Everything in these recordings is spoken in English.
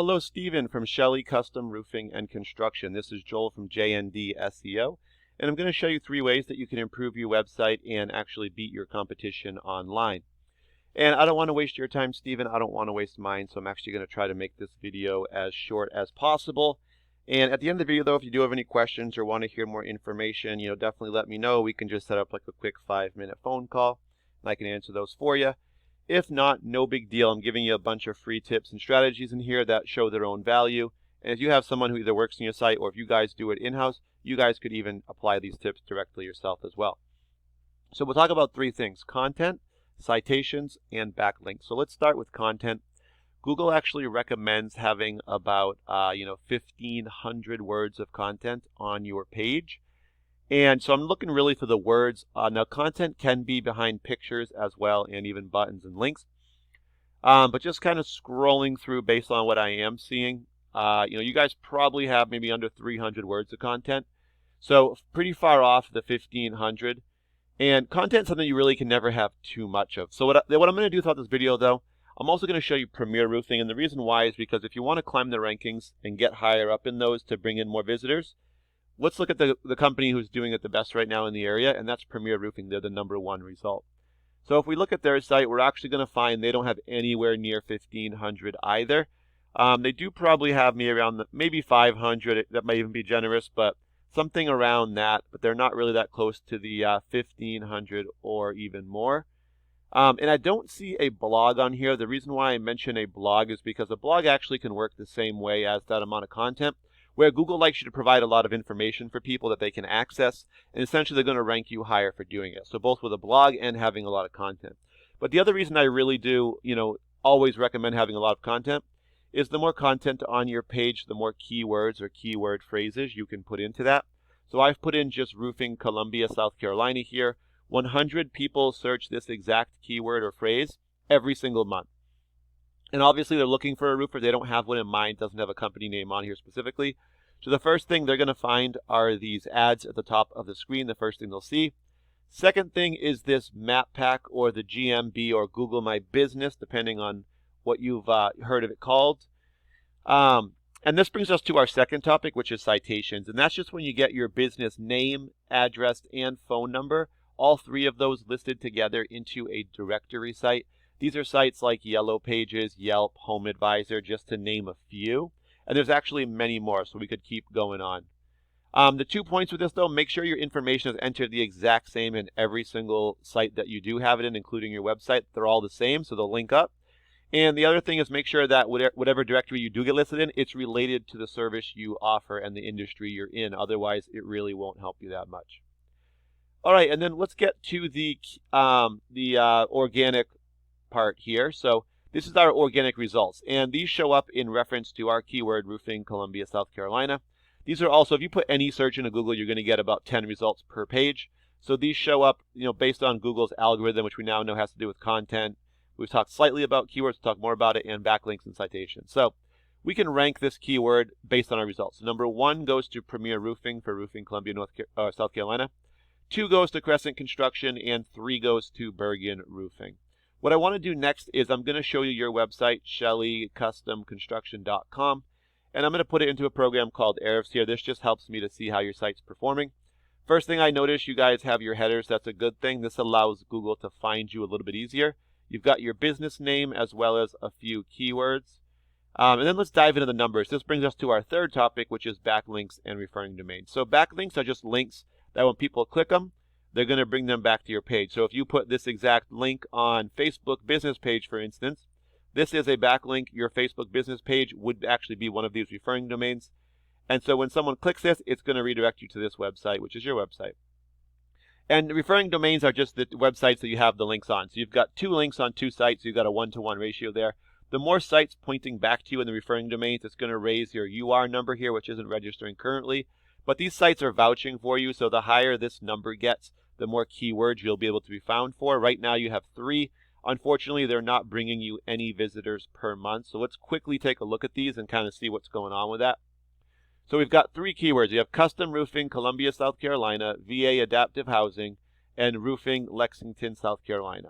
Hello, Stephen from Shelley Custom Roofing and Construction. This is Joel from JND SEO, and I'm going to show you 3 ways that you can improve your website and actually beat your competition online. And I don't want to waste your time, Stephen. I don't want to waste mine, so I'm actually going to try to make this video as short as possible. And at the end of the video, though, if you do have any questions or want to hear more information, definitely let me know. We can just set up like a quick 5-minute phone call, and I can answer those for you. If not, no big deal. I'm giving you a bunch of free tips and strategies in here that show their own value. And if you have someone who either works on your site or if you guys do it in-house, you guys could even apply these tips directly yourself as well. So we'll talk about 3 things: content, citations, and backlinks. So let's start with content. Google actually recommends having about 1,500 words of content on your page. And so I'm looking really for the words. Now, content can be behind pictures as well, and even buttons and links. But just kind of scrolling through based on what I am seeing, you guys probably have maybe under 300 words of content. So pretty far off the 1,500. And content is something you really can never have too much of. So what I'm going to do throughout this video, though, I'm also going to show you Premier Roofing. And the reason why is because if you want to climb the rankings and get higher up in those to bring in more visitors, let's look at the company who's doing it the best right now in the area, and that's Premier Roofing. They're the #1 result. So if we look at their site, we're actually going to find they don't have anywhere near 1,500 either. They do probably have me around maybe 500. That might even be generous, but something around that. But they're not really that close to the 1,500 or even more. And I don't see a blog on here. The reason why I mention a blog is because a blog actually can work the same way as that amount of content, where Google likes you to provide a lot of information for people that they can access, and essentially they're going to rank you higher for doing it. So both with a blog and having a lot of content. But the other reason I really do, always recommend having a lot of content is the more content on your page, the more keywords or keyword phrases you can put into that. So I've put in just roofing Columbia, South Carolina here. 100 people search this exact keyword or phrase every single month. And obviously they're looking for a roofer. They don't have one in mind, doesn't have a company name on here specifically. So the first thing they're going to find are these ads at the top of the screen, the first thing they'll see. Second thing is this map pack or the GMB or Google My Business, depending on what you've heard of it called. And this brings us to our second topic, which is citations. And that's just when you get your business name, address, and phone number, all 3 of those listed together into a directory site. These are sites like Yellow Pages, Yelp, Home Advisor, just to name a few. And there's actually many more, so we could keep going on. The 2 points with this, though: make sure your information is entered the exact same in every single site that you do have it in, including your website. They're all the same, so they'll link up. And the other thing is make sure that whatever directory you do get listed in, it's related to the service you offer and the industry you're in. Otherwise, it really won't help you that much. All right, and then let's get to the organic part here. So this is our organic results, and these show up in reference to our keyword roofing Columbia, South Carolina. These are also, if you put any search into Google, you're going to get about 10 results per page. So these show up, based on Google's algorithm, which we now know has to do with content. We've talked slightly about keywords, we'll talk more about it, and backlinks and citations. So we can rank this keyword based on our results. So #1 goes to Premier Roofing for roofing Columbia, South Carolina. 2 goes to Crescent Construction, and 3 goes to Bergen Roofing. What I want to do next is I'm going to show you your website, ShelleyCustomConstruction.com, and I'm going to put it into a program called Ahrefs here. This just helps me to see how your site's performing. First thing I notice, you guys have your headers. That's a good thing. This allows Google to find you a little bit easier. You've got your business name as well as a few keywords. And then let's dive into the numbers. This brings us to our third topic, which is backlinks and referring domains. So backlinks are just links that when people click them, they're going to bring them back to your page. So if you put this exact link on Facebook business page, for instance, this is a backlink. Your Facebook business page would actually be one of these referring domains. And so when someone clicks this, it's going to redirect you to this website, which is your website. And referring domains are just the websites that you have the links on. So you've got 2 links on 2 sites. So you've got a 1-to-1 ratio there. The more sites pointing back to you in the referring domains, it's going to raise your UR number here, which isn't registering currently. But these sites are vouching for you, so the higher this number gets, the more keywords you'll be able to be found for. Right now you have 3. Unfortunately, they're not bringing you any visitors per month. So let's quickly take a look at these and kind of see what's going on with that. So we've got 3 keywords. You have custom roofing Columbia, South Carolina, VA adaptive housing, and roofing Lexington, South Carolina.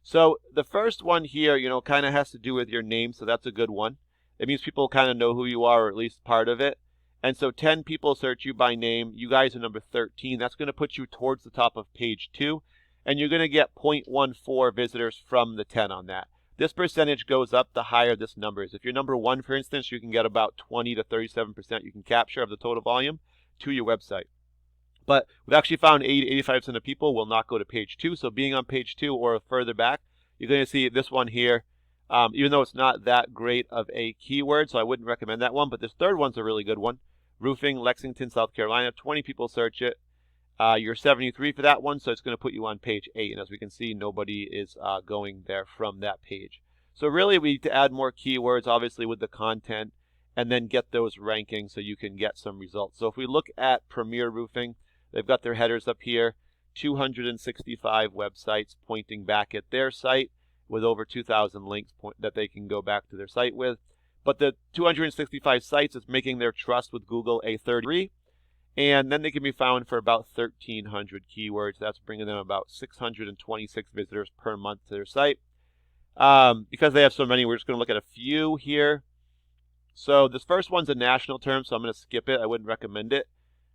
So the first one here, kind of has to do with your name, so that's a good one. It means people kind of know who you are, or at least part of it. And so 10 people search you by name. You guys are number 13. That's going to put you towards the top of page 2. And you're going to get 0.14 visitors from the 10 on that. This percentage goes up the higher this number is. If you're number 1, for instance, you can get about 20 to 37% you can capture of the total volume to your website. But we've actually found 80-85% of people will not go to page 2. So being on page 2 or further back, you're going to see this one here. Even though it's not that great of a keyword, so I wouldn't recommend that one. But this third one's a really good one. Roofing, Lexington, South Carolina. 20 people search it. You're 73 for that one, so it's going to put you on page 8. And as we can see, nobody is going there from that page. So really, we need to add more keywords, obviously, with the content, and then get those rankings so you can get some results. So if we look at Premier Roofing, they've got their headers up here. 265 websites pointing back at their site with over 2,000 links that they can go back to their site with. But the 265 sites is making their trust with Google a 33. And then they can be found for about 1,300 keywords. That's bringing them about 626 visitors per month to their site. Because they have so many, we're just going to look at a few here. So this first one's a national term, so I'm going to skip it. I wouldn't recommend it.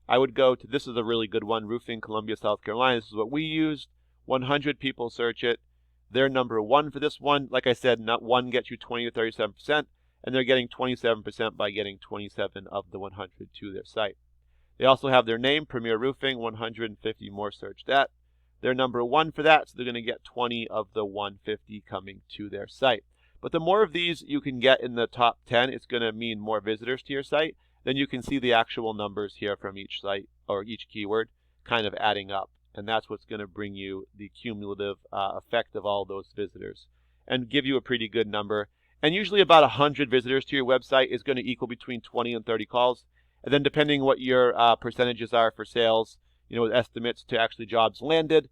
I would go to, this is a really good one, Roofing, Columbia, South Carolina. This is what we used. 100 people search it. They're number 1 for this one. Like I said, not one gets you 20 to 37%, and they're getting 27% by getting 27 of the 100 to their site. They also have their name, Premier Roofing, 150 more search that. They're number 1 for that, so they're going to get 20 of the 150 coming to their site. But the more of these you can get in the top 10, it's going to mean more visitors to your site. Then you can see the actual numbers here from each site or each keyword kind of adding up. And that's what's going to bring you the cumulative effect of all those visitors and give you a pretty good number. And usually about 100 visitors to your website is going to equal between 20 and 30 calls. And then depending what your percentages are for sales, with estimates to actually jobs landed,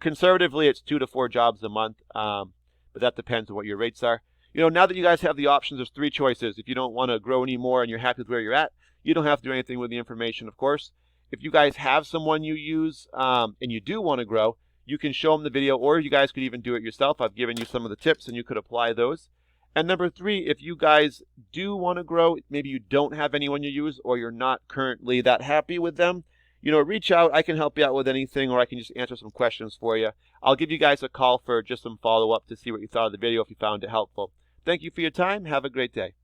conservatively it's 2 to 4 jobs a month, but that depends on what your rates are. Now that you guys have the options, there's 3 choices. If you don't want to grow anymore and you're happy with where you're at, you don't have to do anything with the information, of course. If you guys have someone you use and you do want to grow, you can show them the video, or you guys could even do it yourself. I've given you some of the tips and you could apply those. And number 3, if you guys do want to grow, maybe you don't have anyone you use or you're not currently that happy with them, reach out. I can help you out with anything, or I can just answer some questions for you. I'll give you guys a call for just some follow-up to see what you thought of the video if you found it helpful. Thank you for your time. Have a great day.